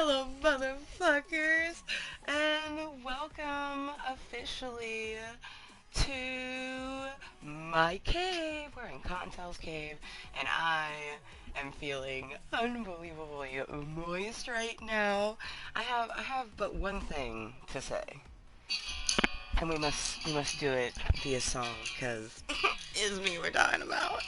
Hello, motherfuckers, and welcome officially to my cave. We're in Kottontale's cave, and I am feeling unbelievably moist right now. I have but one thing to say, and we must do it via song because it's me we're talking about.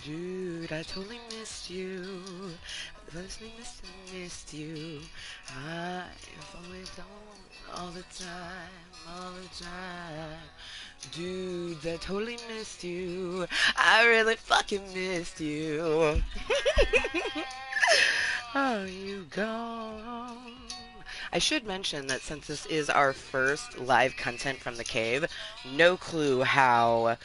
Dude, I totally missed you. I totally missed you. I've always done all the time, all the time. Dude, I totally missed you. I really fucking missed you. Oh, you gone. I should mention that since this is our first live content from the cave, no clue how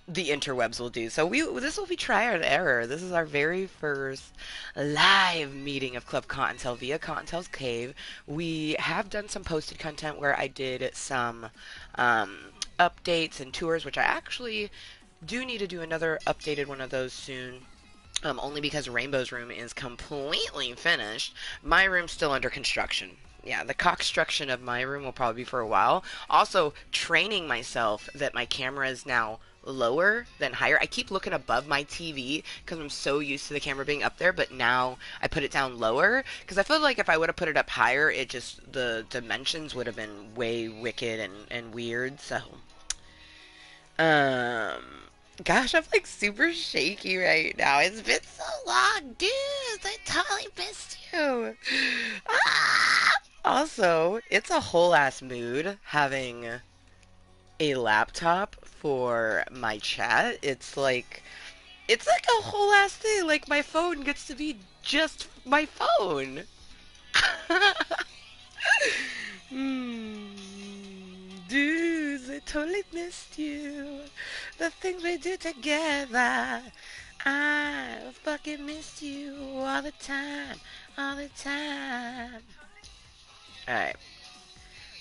the interwebs will do. So this will be trial and error. This is our very first live meeting of Club Kottontale via Kottontale's Cave. We have done some posted content where I did some um, updates and tours, which I actually do need to do another updated one of those soon. Only because Rainbow's room is completely finished. My room's still under construction. Yeah, the construction of my room will probably be for a while. Also, training myself that my camera is now lower than higher. I keep looking above my TV because I'm so used to the camera being up there, but now I put it down lower because I feel like if I would have put it up higher, it just, the dimensions would have been way wicked and weird. So, um, gosh, I'm like super shaky right now. It's been so long, dude. I totally missed you. Ah! Also, it's a whole ass mood having a laptop for my chat. It's like a whole ass thing. Like my phone gets to be just my phone. Hmm. Dudes, I totally missed you. The things we do together. I fucking missed you all the time. All the time. Alright.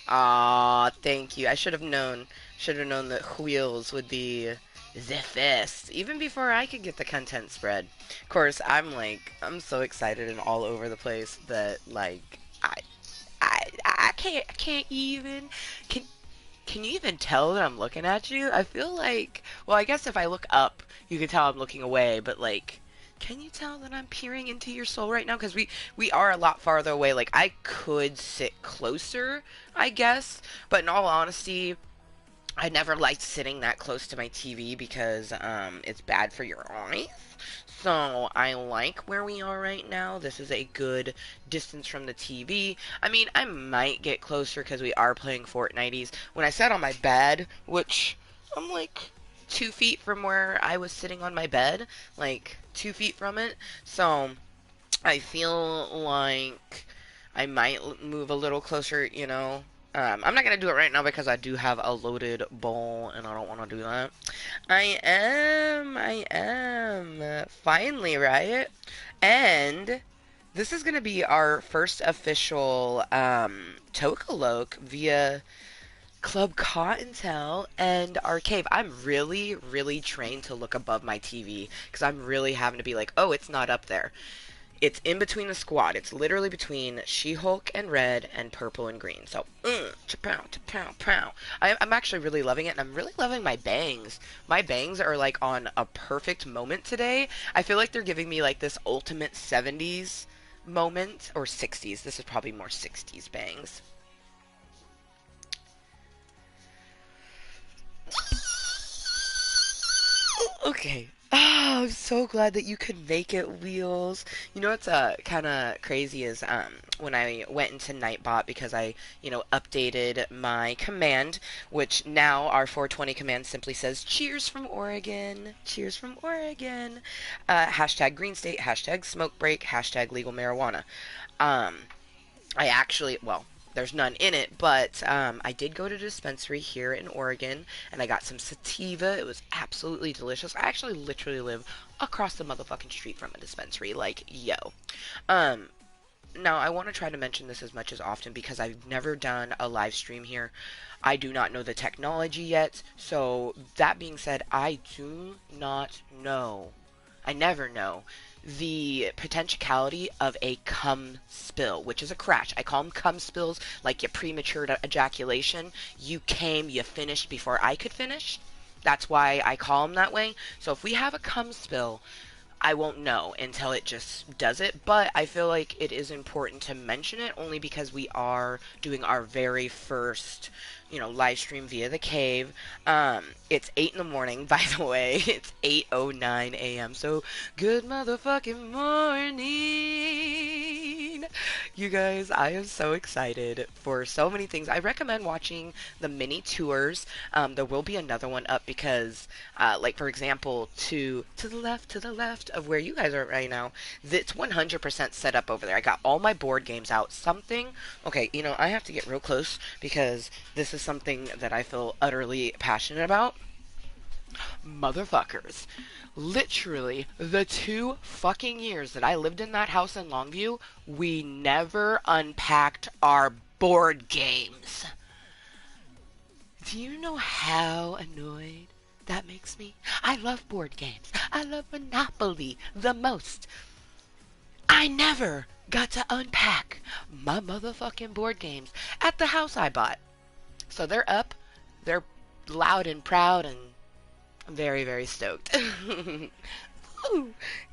Aw, thank you. I should have known. Should have known that wheels would be the best. Even before I could get the content spread. Of course, I'm so excited and all over the place that, like, I can't even. Can, can you even tell that I'm looking at you? I feel like, well, I guess if I look up, you can tell I'm looking away, but like, can you tell that I'm peering into your soul right now? Because we are a lot farther away. Like, I could sit closer, I guess, but in all honesty, I never liked sitting that close to my TV because it's bad for your eyes. So I like where we are right now. This is a good distance from the TV. I mean, I might get closer because we are playing Fortnites. When I sat on my bed, which I'm like 2 feet from where I was sitting on my bed, like 2 feet from it. So I feel like I might move a little closer, you know. I'm not gonna do it right now because I do have a loaded bowl and I don't want to do that. I am. Finally, right? And this is gonna be our first official Tokaloke via Club Kottontale and our cave. I'm really, really trained to look above my TV because I'm really having to be like, oh, it's not up there. It's in between the squad. It's literally between She-Hulk and red and purple and green. So, cha-pow, cha-pow, pow. I'm actually really loving it, and I'm really loving my bangs. My bangs are like on a perfect moment today. I feel like they're giving me like this ultimate 70s moment, or 60s. This is probably more 60s bangs. Okay. Ah, I'm so glad that you could make it, Wheels. You know what's kind of crazy is when I went into Nightbot because I updated my command, which now our 420 command simply says "Cheers from Oregon, cheers from Oregon," hashtag Green State, hashtag Smoke Break, hashtag Legal Marijuana. Um, I actually, well, there's none in it, but I did go to a dispensary here in Oregon, and I got some sativa. It was absolutely delicious. I actually literally live across the motherfucking street from a dispensary. Like, yo. Um, now I want to try to mention this as much as often because I've never done a live stream here. I do not know the technology yet. So that being said, I do not know. I never know the potentiality of a cum spill, which is a crash. I call them cum spills, like your premature ejaculation. You came, you finished before I could finish. That's why I call them that way. So if we have a cum spill, I won't know until it just does it, but I feel like it is important to mention it only because we are doing our very first, live stream via the cave. It's 8 in the morning, by the way. It's 8:09 a.m. So, good motherfucking morning. You guys, I am so excited for so many things. I recommend watching the mini tours. There will be another one up because like for example, to the left of where you guys are right now, it's 100% set up over there. I got all my board games out. Something, okay, I have to get real close because this is something that I feel utterly passionate about. Motherfuckers. Literally, the 2 fucking years that I lived in that house in Longview, we never unpacked our board games. Do you know how annoyed that makes me? I love board games. I love Monopoly the most. I never got to unpack my motherfucking board games at the house I bought. So they're up. They're loud and proud and very, very stoked.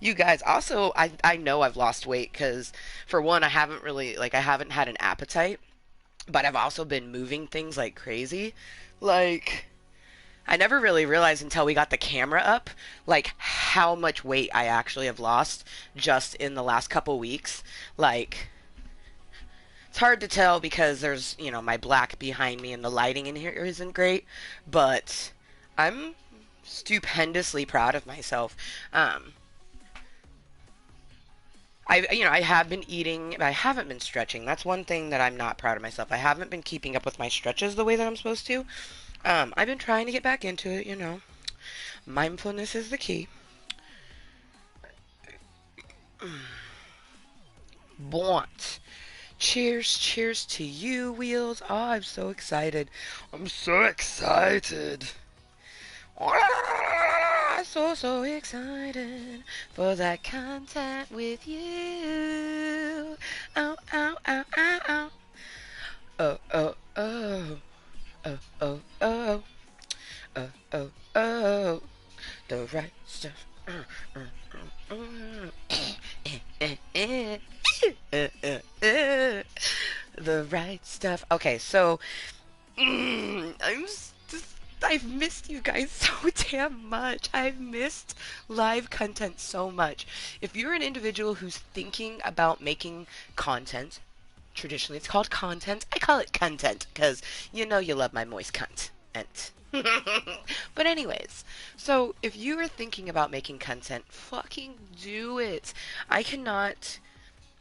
You guys, also, I know I've lost weight because, for one, I haven't really, like, I haven't had an appetite, but I've also been moving things like crazy. Like, I never really realized until we got the camera up, like how much weight I actually have lost just in the last couple weeks. Like, it's hard to tell because there's, my black behind me and the lighting in here isn't great, but I'm stupendously proud of myself. Um, I have been eating, but I haven't been stretching. That's one thing that I'm not proud of myself. I haven't been keeping up with my stretches the way that I'm supposed to. I've been trying to get back into it. Mindfulness is the key. Want. Cheers, cheers to you, Wheels. Oh, I'm so excited. I'm so excited. So, so excited for that content with you. Oh, oh, oh, oh, oh. Oh, oh, oh. Oh, oh, oh. Oh, oh, oh. The right stuff. The right stuff. Okay, so I've missed you guys so damn much. I've missed live content so much. If you're an individual who's thinking about making content, traditionally it's called content. I call it content because you love my moist cunt. And but anyways, so if you are thinking about making content, fucking do it. I cannot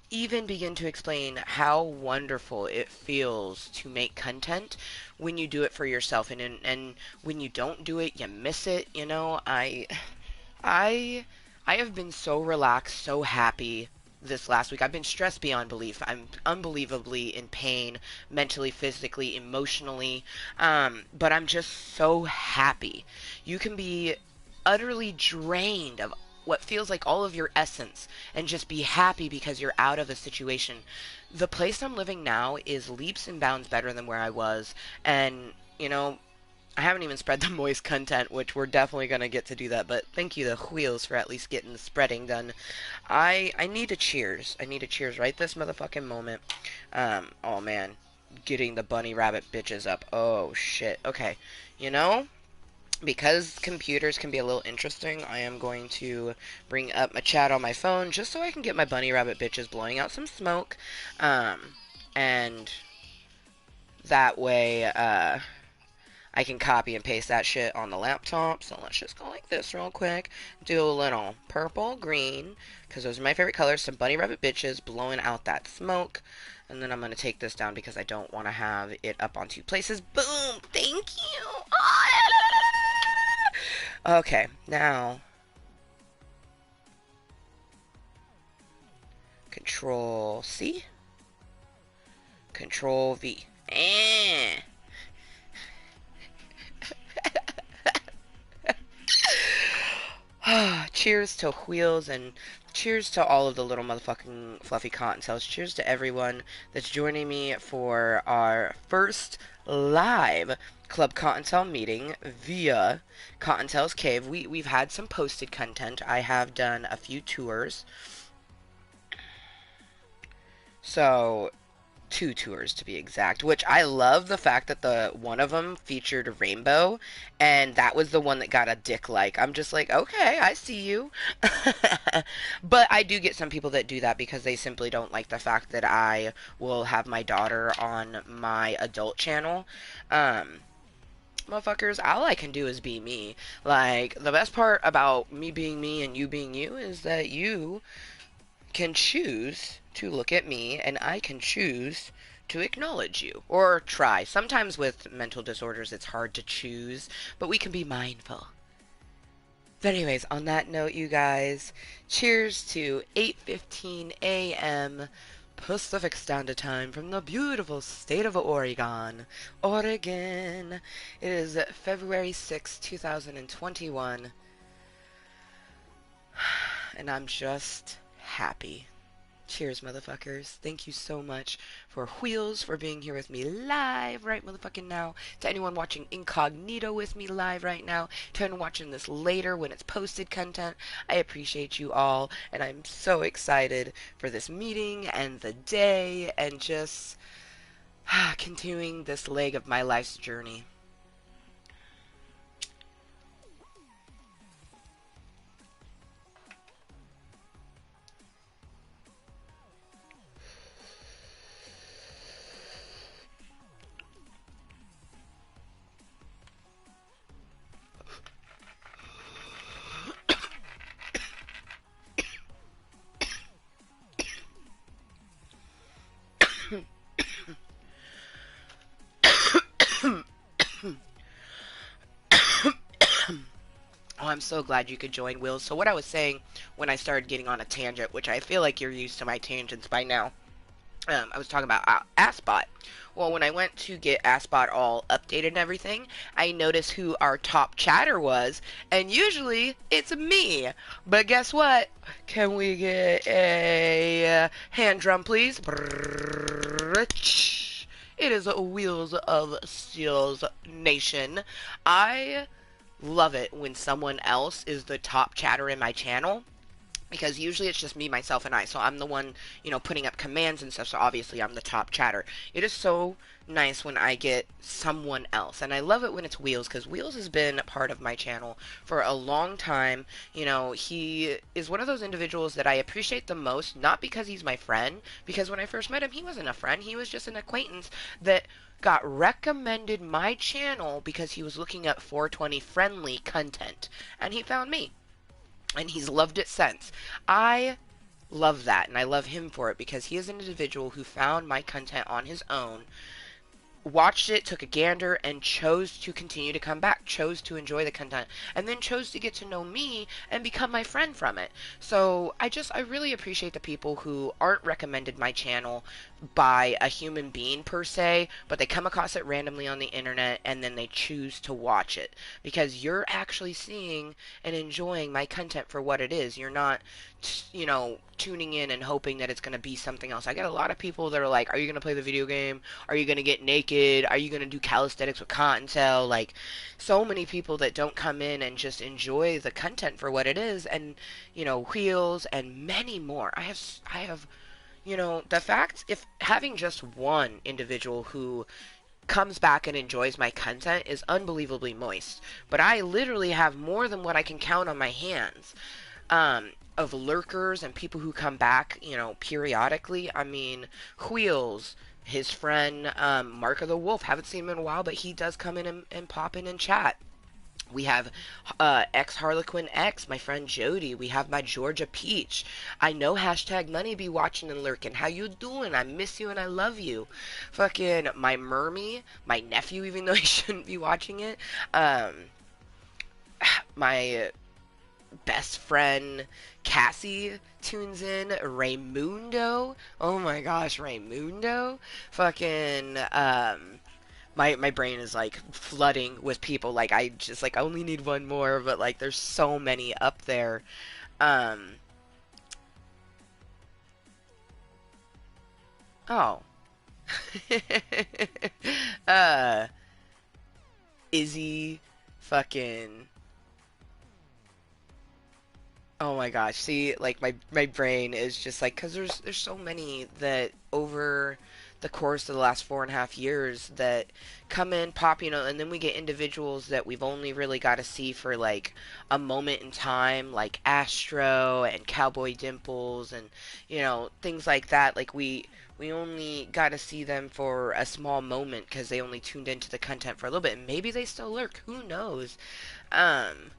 even begin to explain how wonderful it feels to make content when you do it for yourself, and when you don't do it, you miss it. I I have been so relaxed, so happy this last week. I've been stressed beyond belief. I'm unbelievably in pain, mentally, physically, emotionally. But I'm just so happy. You can be utterly drained of what feels like all of your essence and just be happy because you're out of a situation. The place I'm living now is leaps and bounds better than where I was. And, I haven't even spread the moist content, which we're definitely going to get to do that, but thank you the wheels for at least getting the spreading done. I need a cheers. I need a cheers right this motherfucking moment. Oh man, getting the bunny rabbit bitches up. Oh shit. Okay. You know, because computers can be a little interesting, I am going to bring up my chat on my phone just so I can get my bunny rabbit bitches blowing out some smoke. And that way, I can copy and paste that shit on the laptop. So let's just go like this real quick. Do a little purple, green, because those are my favorite colors. Some bunny rabbit bitches blowing out that smoke. And then I'm going to take this down because I don't want to have it up on two places. Boom! Thank you! Okay, now Control C. Control V. Eh. Cheers to Wheels and cheers to all of the little motherfucking fluffy cottontails. Cheers to everyone that's joining me for our first live Club Cottontail meeting via Kottontale's Cave. We've had some posted content. I have done a few tours. So 2 tours to be exact, which I love the fact that the one of them featured a rainbow, and that was the one that got a dick like. I'm just like, okay, I see you. But I do get some people that do that because they simply don't like the fact that I will have my daughter on my adult channel. Um, Motherfuckers, all I can do is be me. Like, the best part about me being me and you being you is that you can choose to look at me and I can choose to acknowledge you or try. Sometimes with mental disorders it's hard to choose, but we can be mindful. But anyways, on that note, you guys, cheers to 8:15 a.m. Pacific Standard Time from the beautiful state of Oregon. Oregon. It is February 6, 2021, and I'm just happy. Cheers, motherfuckers. Thank you so much for Wheels for being here with me live right motherfucking now. To anyone watching incognito with me live right now. To anyone watching this later when it's posted content. I appreciate you all, and I'm so excited for this meeting and the day and just continuing this leg of my life's journey. Oh, I'm so glad you could join, Will. So what I was saying when I started getting on a tangent, which I feel like you're used to my tangents by now, I was talking about Aspot. Well, when I went to get Aspot all updated and everything, I noticed who our top chatter was, and usually it's me. But guess what? Can we get a hand drum, please? It is Wheels of Steel's Nation. I love it when someone else is the top chatter in my channel because usually it's just me, myself, and I. So I'm the one, putting up commands and stuff. So obviously I'm the top chatter. It is so nice when I get someone else. And I love it when it's Wheels because Wheels has been a part of my channel for a long time. He is one of those individuals that I appreciate the most, not because he's my friend, because when I first met him, he wasn't a friend. He was just an acquaintance that got recommended my channel because he was looking at 420 friendly content. And he found me and he's loved it since. I love that, and I love him for it because he is an individual who found my content on his own, watched it, took a gander, and chose to continue to come back, chose to enjoy the content, and then chose to get to know me and become my friend from it. So I really appreciate the people who aren't recommended my channel by a human being per se, but they come across it randomly on the internet and then they choose to watch it because you're actually seeing and enjoying my content for what it is. You're not tuning in and hoping that it's going to be something else. I get a lot of people that are like, are you going to play the video game? Are you going to get naked? Are you going to do calisthenics with Kottontale? Like, so many people that don't come in and just enjoy the content for what it is, and, Wheels and many more. I have, the fact, if having just one individual who comes back and enjoys my content is unbelievably moist. But I literally have more than what I can count on my hands. Of lurkers and people who come back, periodically. I mean, Wheels, his friend, Mark of the Wolf, haven't seen him in a while, but he does come in and pop in and chat. We have ex Harlequin X, my friend Jody. We have my Georgia Peach. I know hashtag money be watching and lurking. How you doing? I miss you and I love you. Fucking my Mermy, my nephew, even though he shouldn't be watching it. My best friend Cassie tunes in. Raymundo. Oh my gosh, Raymundo. Fucking my brain is like flooding with people. Like I just like I only need one more, but like there's so many up there. Um oh. uh Izzy fucking oh my gosh. See, like my brain is just like cuz there's so many that over the course of the last 4.5 years that come in, pop, and then we get individuals that we've only really got to see for like a moment in time, like Astro and Cowboy Dimples and things like that. Like we only got to see them for a small moment because they only tuned into the content for a little bit. And maybe they still lurk. Who knows? Um,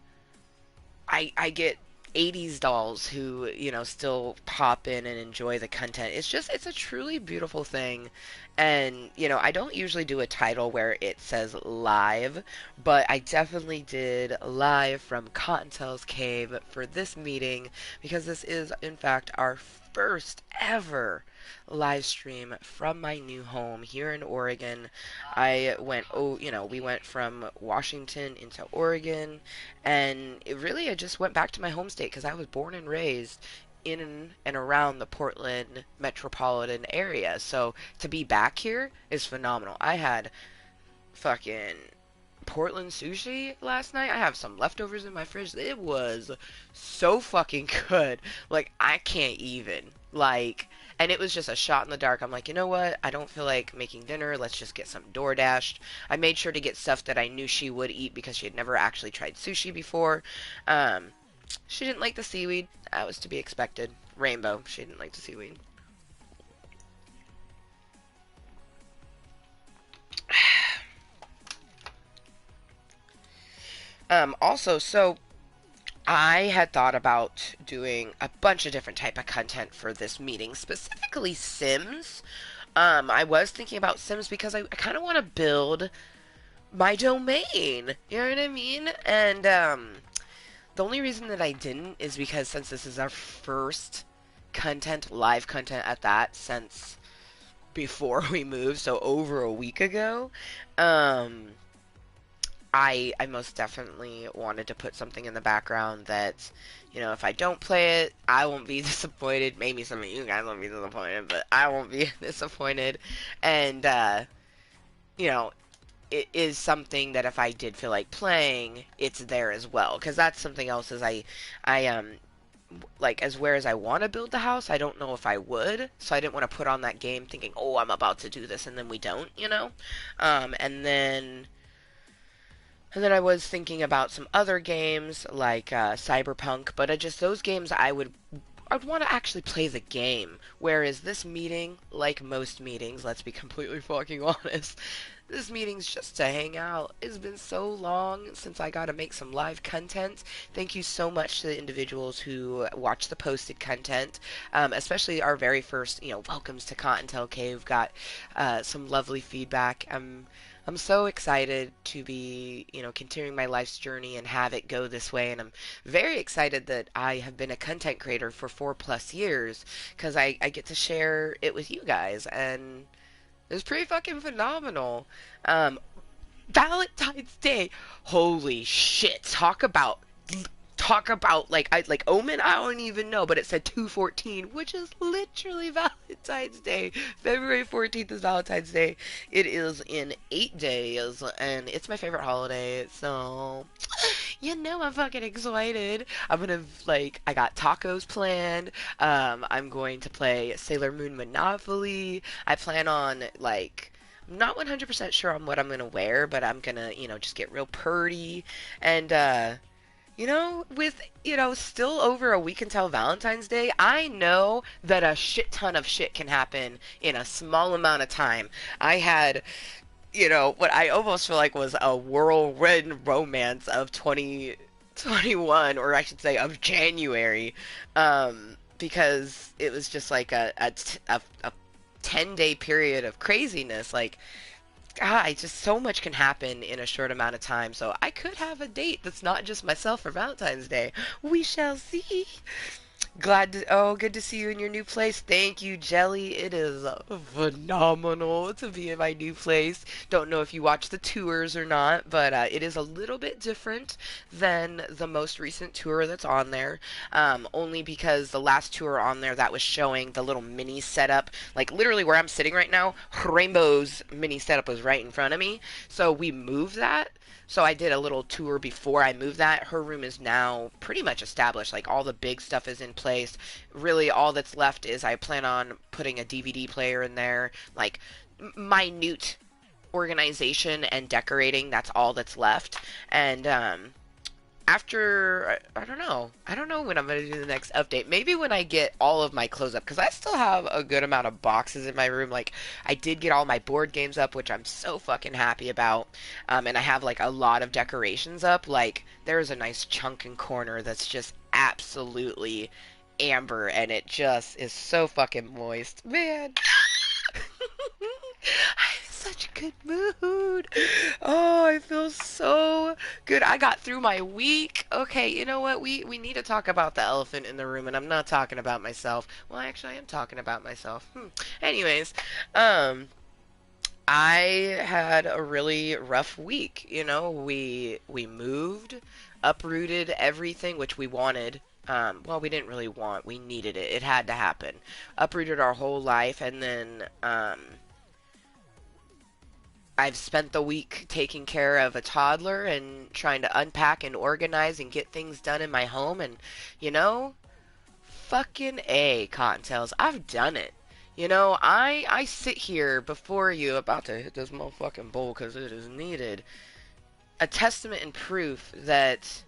I get 80s dolls who still pop in and enjoy the content. It's a truly beautiful thing. And I don't usually do a title where it says live, but I definitely did live from Kottontale's cave for this meeting because this is in fact our first ever live stream from my new home here in Oregon. We went from Washington into Oregon, and I just went back to my home state because I was born and raised in and around the Portland metropolitan area. So to be back here is phenomenal. I had fucking Portland sushi last night. I have some leftovers in my fridge. It was so fucking good. Like, I can't even. Like, and it was just a shot in the dark. I'm like, you know what? I don't feel like making dinner. Let's just get some DoorDash. I made sure to get stuff that I knew she would eat because she had never actually tried sushi before. Um, she didn't like the seaweed. That was to be expected. Rainbow. She didn't like the seaweed. Also, so I had thought about doing a bunch of different type of content for this meeting, specifically Sims. I was thinking about Sims because I kind of want to build my domain. You know what I mean? And the only reason that I didn't is because since this is our first live content at that, since before we moved, so over a week ago, um, I most definitely wanted to put something in the background that, if I don't play it, I won't be disappointed. Maybe some of you guys won't be disappointed, but I won't be disappointed. And, you know, it is something that if I did feel like playing, it's there as well. Because that's something else is I like, as where as I want to build the house, I don't know if I would. So I didn't want to put on that game thinking, oh, I'm about to do this, and then we don't. And then I was thinking about some other games like Cyberpunk, but those games I'd want to actually play the game. Whereas this meeting, like most meetings, let's be completely fucking honest, this meeting's just to hang out. It's been so long since I got to make some live content. Thank you so much to the individuals who watched the posted content, especially our very first, welcomes to Kottontale Cave. Got some lovely feedback. I'm so excited to be, continuing my life's journey and have it go this way. And I'm very excited that I have been a content creator for 4+ years because I get to share it with you guys. And it's pretty fucking phenomenal. Um, Valentine's Day. Holy shit. Talk about like Omen, I don't even know, but it said 214, which is literally Valentine's Day. February 14th is Valentine's Day. It is in 8 days, and it's my favorite holiday, so I'm fucking excited. I got tacos planned. I'm going to play Sailor Moon Monopoly. I plan on, I'm not 100% sure on what I'm gonna wear, but I'm gonna, just get real purdy. And, with, still over a week until Valentine's Day, I know that a shit ton of shit can happen in a small amount of time. I had, what I almost feel like was a whirlwind romance of 2021, or I should say of January, because it was just like a 10-day period of craziness. Like, I just so much can happen in a short amount of time. So I could have a date that's not just myself for Valentine's Day. We shall see. Good to see you in your new place. Thank you, Jelly. It is phenomenal to be in my new place. Don't know if you watch the tours or not, but it is a little bit different than the most recent tour that's on there. Only because the last tour on there that was showing the little mini setup, like literally where I'm sitting right now, Rainbow's mini setup was right in front of me. So we moved that. So I did a little tour before I moved that. Her room is now pretty much established. Like all the big stuff is in place. Really, all that's left is I plan on putting a DVD player in there. Like minute organization and decorating. That's all that's left. And after I don't know when I'm gonna do the next update. Maybe when I get all of my clothes up, because I still have a good amount of boxes in my room. Like I did get all my board games up, which I'm so fucking happy about. And I have like a lot of decorations up. Like there's a nice chunk and corner that's just absolutely amber, and it just is so fucking moist, man. I'm in such a good mood. Oh, I feel so good. I got through my week. Okay, you know what? We need to talk about the elephant in the room, and I'm not talking about myself. Well, actually, I am talking about myself. Anyways, um, I had a really rough week. You know, we moved, uprooted everything which we wanted. Well, we didn't really want. We needed it. It had to happen. Uprooted our whole life, and then I've spent the week taking care of a toddler and trying to unpack and organize and get things done in my home. And, you know, fucking A, Cottontails, I've done it. You know, I sit here before you about to hit this motherfucking bowl because it is needed. A testament and proof that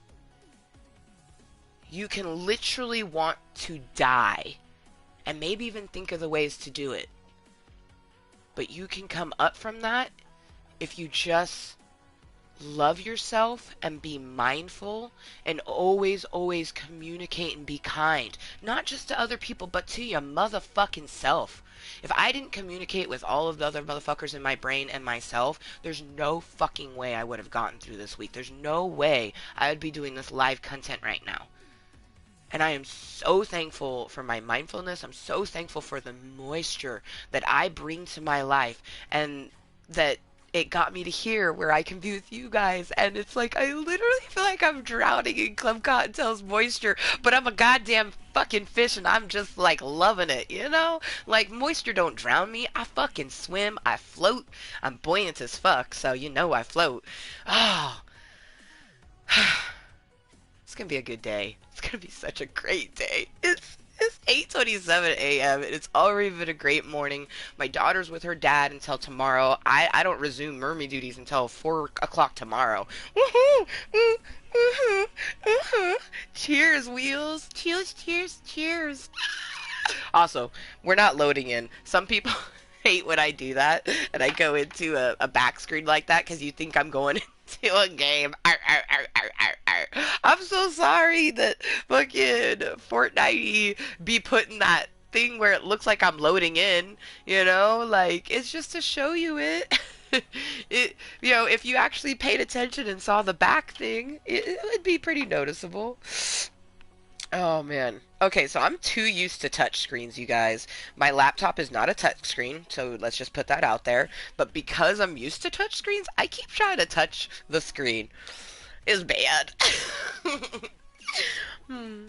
you can literally want to die and maybe even think of the ways to do it. But you can come up from that if you just love yourself and be mindful and always, always communicate and be kind. Not just to other people, but to your motherfucking self. If I didn't communicate with all of the other motherfuckers in my brain and myself, there's no fucking way I would have gotten through this week. There's no way I would be doing this live content right now. And I am so thankful for my mindfulness. I'm so thankful for the moisture that I bring to my life, and that it got me to here where I can be with you guys. And it's like, I literally feel like I'm drowning in Club Cottontail's moisture, but I'm a goddamn fucking fish and I'm just like loving it, you know? Like, moisture don't drown me. I fucking swim. I float. I'm buoyant as fuck, so you know I float. Oh. It's gonna be a good day. It's gonna be such a great day. It's 8:27 a.m. and it's already been a great morning. My daughter's with her dad until tomorrow. I don't resume mermy duties until 4 o'clock tomorrow. Woohoo! Woohoo! Woohoo! Cheers, wheels! Cheers! Cheers! Cheers! Also, we're not loading in. Some people hate when I do that and I go into a back screen like that because you think I'm going into a game. Arr, arr, arr, arr, arr, arr. I'm so sorry that fucking Fortnite be putting that thing where it looks like I'm loading in, you know? Like, it's just to show you it. It, you know, if you actually paid attention and saw the back thing, it would be pretty noticeable. Oh man. Okay, so I'm too used to touch screens, you guys. My laptop is not a touch screen, so let's just put that out there. But because I'm used to touch screens, I keep trying to touch the screen. It's bad. Hmm.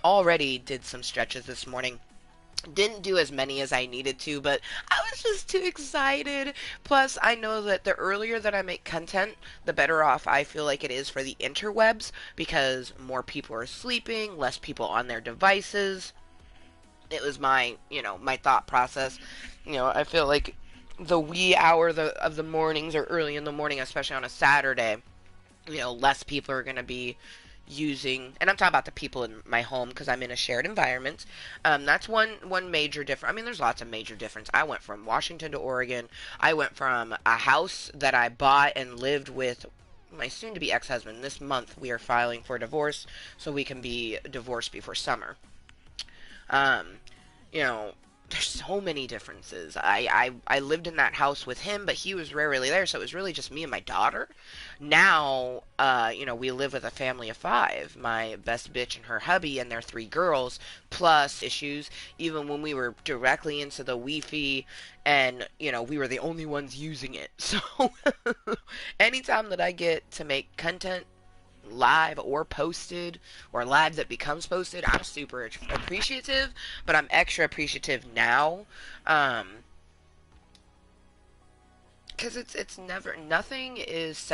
Already did some stretches this morning. Didn't do as many as I needed to, but I was just too excited. Plus, I know that the earlier that I make content, the better off I feel like it is for the interwebs because more people are sleeping, less people on their devices. It was my, my thought process. I feel like the wee hour of the mornings or early in the morning, especially on a Saturday, less people are going to be, using, and I'm talking about the people in my home because I'm in a shared environment. That's one major difference. I mean, there's lots of major difference. I went from Washington to Oregon. I went from a house that I bought and lived with my soon-to-be ex-husband. This month we are filing for divorce so we can be divorced before summer. Um, you know, there's so many differences. I lived in that house with him, but he was rarely there, so it was really just me and my daughter. Now, we live with a family of five. My best bitch and her hubby and their three girls, plus issues. Even when we were directly into the Wi-Fi, and we were the only ones using it. So, anytime that I get to make content live or posted or live that becomes posted, I'm super appreciative, but I'm extra appreciative now, because it's never, nothing is set